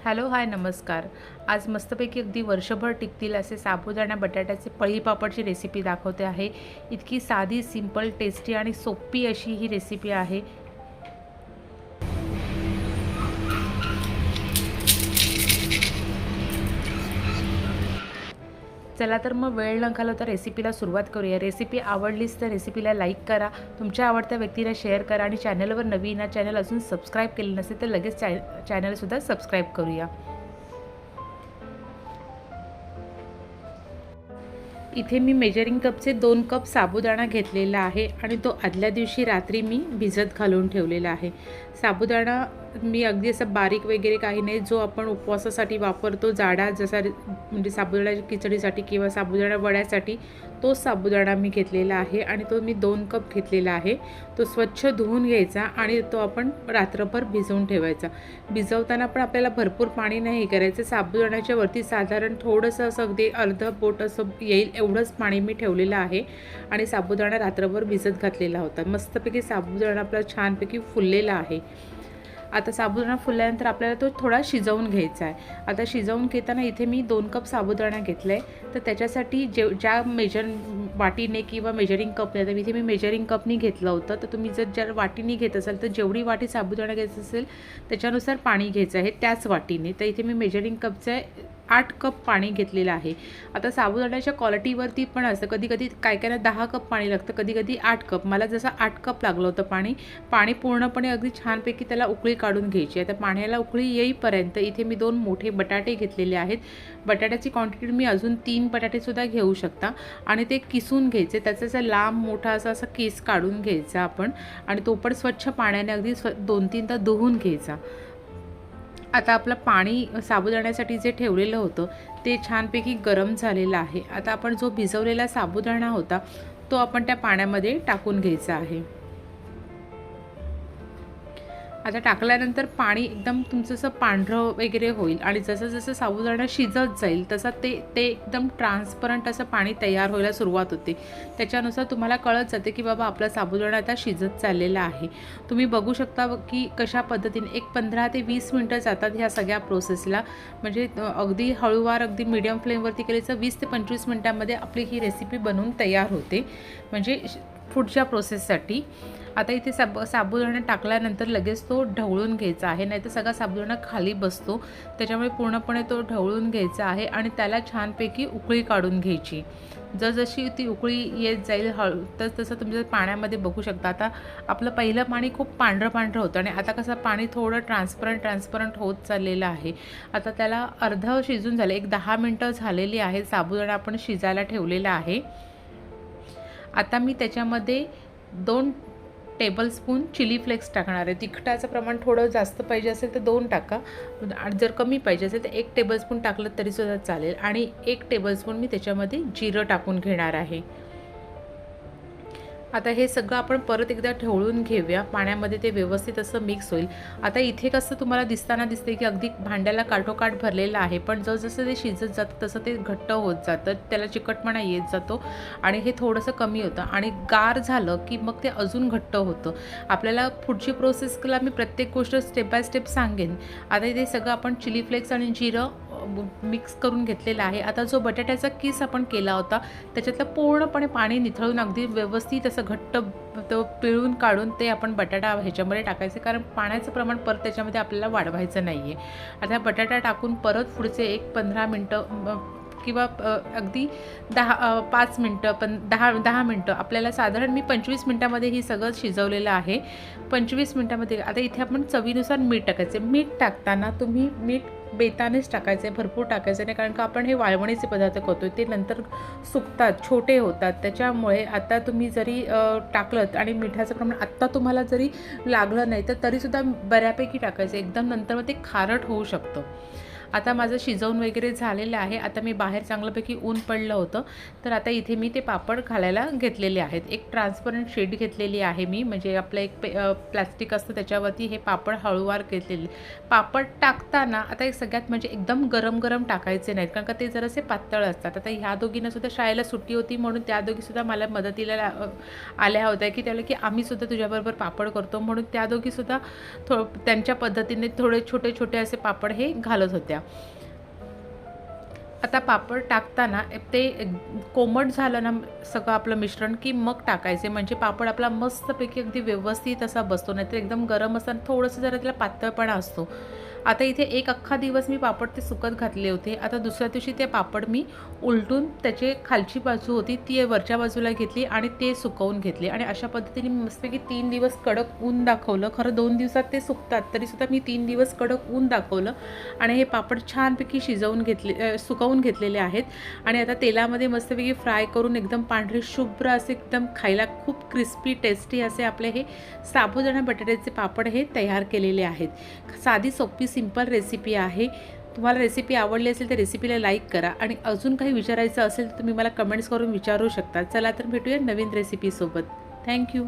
Hello, हाय, नमस्कार. आज मस्तपैकी अगदी वर्षभर टिकतील असे साबुदाणा बटाट्याचे पळी पापडची रेसिपी दाखवते आहे. इतकी साधी, सिंपल, टेस्टी आणि सोपी अशी ही रेसिपी आहे. चला तर मग वेळ न घालवता रेसिपीला सुरुवात करूया. रेसिपी आवडलीच तर रेसिपीला लाईक करा, तुमच्या आवडत्या व्यक्तीला शेअर करा आणि चॅनलवर नवीन चॅनल अजून सबस्क्राईब केलं नसेल तर लगेच चॅनलसुद्धा सबस्क्राईब करूया. इथे मी मेजरिंग कपचे 2 कप साबुदाणा घेतलेला आहे आणि तो आदल्या दिवशी रात्री मी भिजत घालून ठेवलेला आहे. साबुदाणा मी अगदी असं बारीक वगैरे काही नाही, जो आपण उपवासासाठी वापरतो जाडा, जसा म्हणजे साबुदाण्याच्या खिचडीसाठी किंवा साबुदाणा वड्यासाठी तोच साबुदाणा मी घेतलेला आहे आणि तो मी 2 कप घेतलेला आहे. तो स्वच्छ धुवून घ्यायचा आणि तो आपण रात्रभर भिजवून ठेवायचा. भिजवताना पण आपल्याला भरपूर पाणी नाही करायचं. साबुदाण्याच्या वरती साधारण थोडंसं असं अगदी अर्ध बोट असं येईल एवढंच पाणी मी ठेवलेलं आहे आणि साबुदाणा रात्रभर भिजत घातलेला होता. मस्तपैकी साबुदाणा आपला छानपैकी फुललेला आहे. आता साबुदाणा फुलल्यानंतर आपल्याला तो थोडा शिजवून घ्यायचा आहे. आता शिजवून घेताना इथे मी 2 कप साबुदाणा घेतला आहे. तर त्याच्यासाठी ज्या वाटीने किंवा मेजरिंग कपने, तर इथे मी मेजरिंग कपनी घेतलं होतं. तर तुम्ही जर ज्या वाटीने घेत असाल तर जेवढी वाटी साबुदाणा घ्यायचं असेल त्याच्यानुसार पाणी घ्यायचं आहे त्याच वाटीने. तर इथे मी मेजरिंग कपचं 8 कप पाणी घेतलेलं आहे. आता साबुदाण्याच्या क्वालिटीवरती पण असतं, कधी काय काय 10 कप पाणी लागतं, कधी 8 कप. मला जसं 8 कप लागलं होतं पाणी पूर्णपणे अगदी छानपैकी त्याला उकळी काढून घ्यायची आहे. तर पाण्याला उकळी येईपर्यंत इथे मी 2 मोठे बटाटे घेतलेले आहेत. बटाट्याची क्वांटिटी मी अजून 3 बटाटेसुद्धा घेऊ शकता आणि ते किसून घ्यायचे. त्याचा असा लांब मोठा असा केस काढून घ्यायचा आपण आणि तो पण स्वच्छ पाण्याने अगदी 2-3दा धुवून घ्यायचा. आता आपलं पाणी साबुदाण्यासाठी जे ठेवलेलं होतं ते छानपैकी गरम झालेलं आहे. आता आपण जो भिजवलेला साबुदाणा होता तो आपण त्या पाण्यामध्ये टाकून घ्यायचा आहे. आता टाकल्यानंतर पाणी एकदम तुमचं असं पांढरं वगैरे होईल आणि जसं जसं साबुदाणा शिजत जाईल तसं ते एकदम ट्रान्सपरंट असं पाणी तयार व्हायला सुरुवात होते. त्याच्यानुसार तुम्हाला कळत जाते की बाबा आपला साबुदाणा आता शिजत चाललेला आहे. तुम्ही बघू शकता की कशा पद्धतीने एक 15 ते 20 मिनटं जातात ह्या सगळ्या प्रोसेसला. म्हणजे अगदी हळूवार, अगदी मीडियम फ्लेमवरती केल्याचं 20 ते 25 मिनटामध्ये आपली ही रेसिपी बनवून तयार होते, म्हणजे पुढच्या प्रोसेससाठी. आता इथे साबुदाणा टाकल्यानंतर लगेच तो ढवळून घ्यायचा आहे, नाहीतर सगळा साबुदाणा खाली बसतो. त्याच्यामुळे पूर्णपणे तो ढवळून घ्यायचा आहे आणि त्याला छानपैकी उकळी काढून घ्यायची. जसजशी ती उकळी येत जाईल तसं तुमच्या पाण्यामध्ये बघू शकता. आता आपलं पहिलं पाणी खूप पांढरं होतं आणि आता कसं पाणी थोडं ट्रान्सपरंट होत चाललेलं आहे. आता त्याला अर्धं शिजून झालं, एक 10 मिनटं झालेली आहे. साबुदाणा आपण शिजायला ठेवलेला आहे. आता मी त्याच्यामध्ये 2 टेबलस्पून चिली फ्लेक्स टाकणार आहे. तिखटाचं प्रमाण थोडं जास्त पाहिजे असेल तर 2 टाका, जर कमी पाहिजे असेल तर 1 टेबलस्पून टाकलं तरीसुद्धा चालेल. आणि 1 टेबलस्पून मी त्याच्यामध्ये जिरं टाकून घेणार आहे. आता हे सगळं आपण परत एकदा ढवळून घेऊया पाण्यामध्ये, ते व्यवस्थित असं मिक्स होईल. आता इथे कसं तुम्हाला दिसते की अगदी भांड्याला काठोकाठ भरलेलं आहे, पण जसं ते शिजत जातं तसं ते घट्ट होत जातं, त्याला चिकटपणा येत जातो आणि हे थोडंसं कमी होतं आणि गार झालं की मग ते अजून घट्ट होतं. आपल्याला पुढची प्रोसेसला मी प्रत्येक गोष्ट स्टेप बाय स्टेप सांगेन. आता इथे सगळं आपण चिली फ्लेक्स आणि जिरं मिक्स करून घेतलेला आहे. आता जो बटाट्याचा किस आपण केला होता त्याच्यातलं पूर्णपणे पाणी निथळून अगदी व्यवस्थित असं घट्ट तो पिळून काढून ते आपण बटाटा ह्याच्यामध्ये टाकायचं, कारण पाण्याचं प्रमाण परत त्याच्यामध्ये आपल्याला वाढवायचं नाही आहे. आता बटाटा टाकून परत पुढचे एक 15 मिनटं किंवा अगदी 5 मिनटं, 10 मिनटं, आपल्याला साधारण मी 25 मिनटामध्ये ही सगळं शिजवलेलं आहे. 25 मिनटामध्ये आता इथे आपण चवीनुसार मीठ टाकायचं. मीठ टाकताना तुम्ही मीठ बेतानेच टाकायचं आहे, भरपूर टाकायचं नाही, कारण का आपण हे वाळवणीचे पदार्थ करतो, ते नंतर सुकतात, छोटे होतात. त्याच्यामुळे आता तुम्ही जरी टाकलं आणि मिठाचं प्रमाण आत्ता तुम्हाला जरी लागलं नाही तर तरीसुद्धा बऱ्यापैकी टाकायचं, एकदम नंतर मग ते खारट होऊ शकतं. आता माझं शिजवून वगैरे झालेलं आहे. आता मी बाहेर चांगल्यापैकी ऊन पडलं होतं, तर आता इथे मी ते पापड घालायला घेतलेले आहेत. एक ट्रान्सपरंट शीट घेतलेली आहे मी, म्हणजे आपलं एक प्लास्टिक असतं त्याच्यावरती हे पापड हळूवार घेतलेले. पापड टाकताना आता एक सगळ्यात म्हणजे एकदम गरम गरम टाकायचे नाहीत, कारण का ते जरासे पातळ असतात. आता ह्या दोघींनासुद्धा शाळेला सुट्टी होती म्हणून त्या दोघीसुद्धा मला मदतीला आल्या होत्या, की त्याला की आम्हीसुद्धा तुझ्याबरोबर पापड करतो, म्हणून त्या दोघीसुद्धा त्यांच्या पद्धतीने थोडे छोटे छोटे असे पापड हे घालत होत्या. आता पापड टाकताना ते कोमट झालं ना सगळं आपलं मिश्रण, की मग टाकायचे, म्हणजे पापड आपला मस्तपैकी अगदी व्यवस्थित असा बसतो. नाहीतर एकदम गरम असताना थोडंसं जरा त्याला पातळपणा असतो. आता इथे एक अख्खा दिवस मी पापड ते सुकत घातले होते. आता दुसऱ्या दिवशी ते पापड मी उलटून त्याची खालची बाजू होती ती वरच्या बाजूला घेतली आणि ते सुकवून घेतले, आणि अशा पद्धतीने मस्तपैकी 3 दिवस कडक ऊन दाखवलं. खरं 2 दिवसात ते सुकतात, तरीसुद्धा मी 3 दिवस कडक ऊन दाखवलं आणि हे पापड छानपैकी शिजवून सुकवून घेतलेले आहेत. आणि आता तेलामध्ये मस्तपैकी फ्राय करून एकदम पांढरे शुभ्र असे एकदम खायला खूप क्रिस्पी टेस्टी असे आपले हे साबुदाणा बटाट्याचे पापड हे तयार केलेले आहेत. साधी सोपी सिंपल रेसिपी आहे. तुम्हाला रेसिपी आवडली असेल तर रेसिपीला लाईक करा, आणि अजून काही विचारायचं असेल तर तुम्ही मला कमेंट्स करून विचारू शकता. चला तर भेटूया नवीन रेसिपीसोबत. थँक्यू.